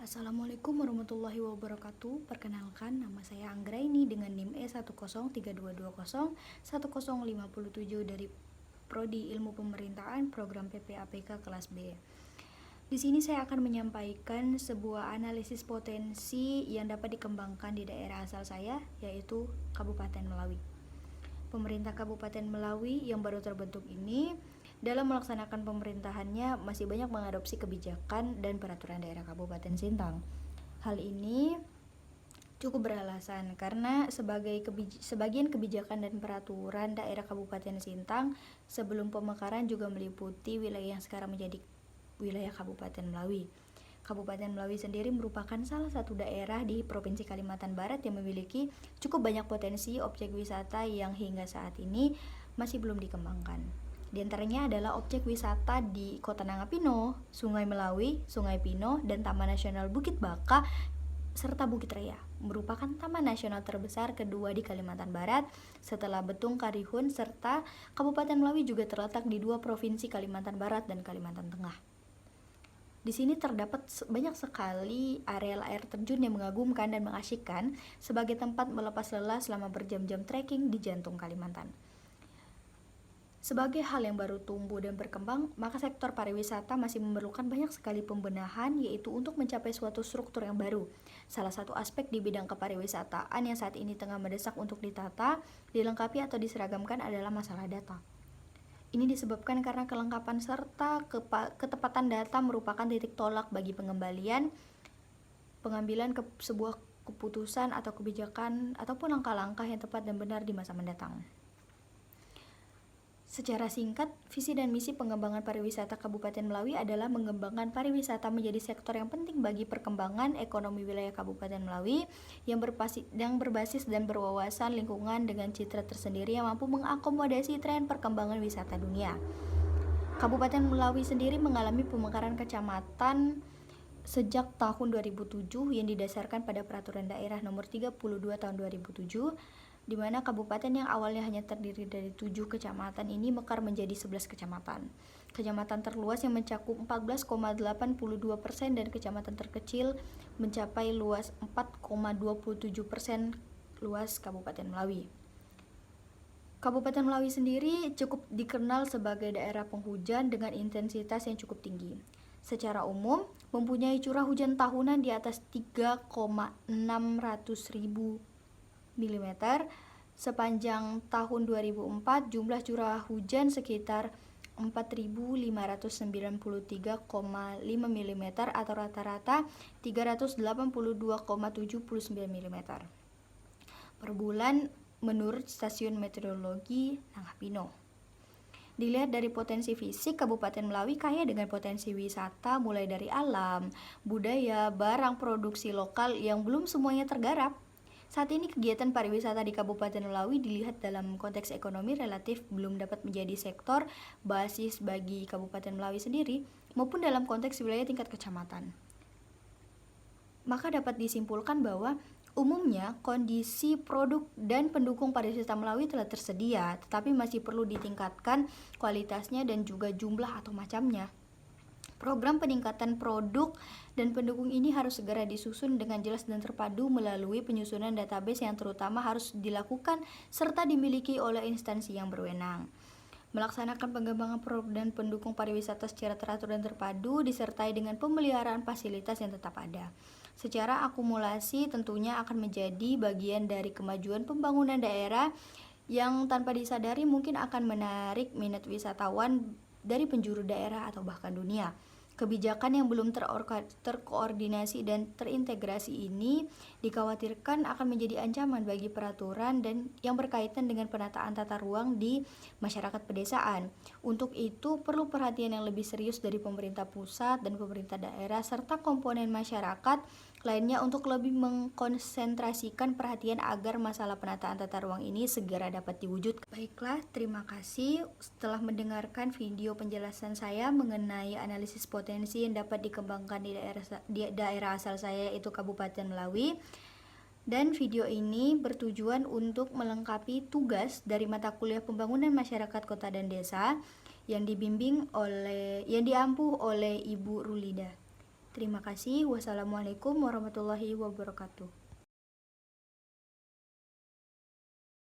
Assalamualaikum warahmatullahi wabarakatuh. Perkenalkan, nama saya Anggraini dengan NIM E1032201057 dari Prodi Ilmu Pemerintahan Program PPAPK kelas B. Di sini saya akan menyampaikan sebuah analisis potensi yang dapat dikembangkan di daerah asal saya, yaitu Kabupaten Melawi. Pemerintah Kabupaten Melawi yang baru terbentuk ini dalam melaksanakan pemerintahannya masih banyak mengadopsi kebijakan dan peraturan daerah Kabupaten Sintang. Hal ini cukup beralasan karena sebagian kebijakan dan peraturan daerah Kabupaten Sintang sebelum pemekaran juga meliputi wilayah yang sekarang menjadi wilayah Kabupaten Melawi. Kabupaten Melawi sendiri merupakan salah satu daerah di Provinsi Kalimantan Barat yang memiliki cukup banyak potensi objek wisata yang hingga saat ini masih belum dikembangkan. Di antaranya adalah objek wisata di Kota Nangapino, Sungai Melawi, Sungai Pino, dan Taman Nasional Bukit Baka serta Bukit Raya. Merupakan taman nasional terbesar kedua di Kalimantan Barat setelah Betung Karihun, serta Kabupaten Melawi juga terletak di dua provinsi Kalimantan Barat dan Kalimantan Tengah. Di sini terdapat banyak sekali areal air terjun yang mengagumkan dan mengasyikkan sebagai tempat melepas lelah selama berjam-jam trekking di jantung Kalimantan. Sebagai hal yang baru tumbuh dan berkembang, maka sektor pariwisata masih memerlukan banyak sekali pembenahan, yaitu untuk mencapai suatu struktur yang baru. Salah satu aspek di bidang kepariwisataan yang saat ini tengah mendesak untuk ditata, dilengkapi atau diseragamkan adalah masalah data. Ini disebabkan karena kelengkapan serta ketepatan data merupakan titik tolak bagi pengambilan sebuah keputusan atau kebijakan ataupun langkah-langkah yang tepat dan benar di masa mendatang. Secara singkat, visi dan misi pengembangan pariwisata Kabupaten Melawi adalah mengembangkan pariwisata menjadi sektor yang penting bagi perkembangan ekonomi wilayah Kabupaten Melawi yang berbasis dan berwawasan lingkungan dengan citra tersendiri yang mampu mengakomodasi tren perkembangan wisata dunia. Kabupaten Melawi sendiri mengalami pemekaran kecamatan sejak tahun 2007 yang didasarkan pada Peraturan Daerah Nomor 32 Tahun 2007, di mana kabupaten yang awalnya hanya terdiri dari 7 kecamatan ini mekar menjadi 11 kecamatan. Kecamatan terluas yang mencakup 14,82% dan kecamatan terkecil mencapai luas 4,27% luas Kabupaten Melawi. Kabupaten Melawi sendiri cukup dikenal sebagai daerah penghujan dengan intensitas yang cukup tinggi. Secara umum, mempunyai curah hujan tahunan di atas 3,600.000 mm. Sepanjang tahun 2004, jumlah curah hujan sekitar 4.593,5 mm atau rata-rata 382,79 mm per bulan menurut Stasiun Meteorologi Nangapino. Dilihat dari potensi fisik, Kabupaten Melawi kaya dengan potensi wisata mulai dari alam, budaya, barang produksi lokal yang belum semuanya tergarap. Saat ini kegiatan pariwisata di Kabupaten Melawi dilihat dalam konteks ekonomi relatif belum dapat menjadi sektor basis bagi Kabupaten Melawi sendiri maupun dalam konteks wilayah tingkat kecamatan. Maka dapat disimpulkan bahwa umumnya kondisi produk dan pendukung pariwisata Melawi telah tersedia, tetapi masih perlu ditingkatkan kualitasnya dan juga jumlah atau macamnya. Program peningkatan produk dan pendukung ini harus segera disusun dengan jelas dan terpadu melalui penyusunan database yang terutama harus dilakukan serta dimiliki oleh instansi yang berwenang. Melaksanakan pengembangan produk dan pendukung pariwisata secara teratur dan terpadu disertai dengan pemeliharaan fasilitas yang tetap ada. Secara akumulasi tentunya akan menjadi bagian dari kemajuan pembangunan daerah yang tanpa disadari mungkin akan menarik minat wisatawan dari penjuru daerah atau bahkan dunia. Kebijakan yang belum terkoordinasi dan terintegrasi ini dikhawatirkan akan menjadi ancaman bagi peraturan dan yang berkaitan dengan penataan tata ruang di masyarakat pedesaan. Untuk itu perlu perhatian yang lebih serius dari pemerintah pusat dan pemerintah daerah serta komponen masyarakat lainnya untuk lebih mengkonsentrasikan perhatian agar masalah penataan tata ruang ini segera dapat diwujudkan. Baiklah, terima kasih setelah mendengarkan video penjelasan saya mengenai analisis potensi yang dapat dikembangkan di daerah asal saya, yaitu Kabupaten Melawi. Dan video ini bertujuan untuk melengkapi tugas dari mata kuliah Pembangunan Masyarakat Kota dan Desa yang diampu oleh Ibu Rulida. Terima kasih. Wassalamualaikum warahmatullahi wabarakatuh.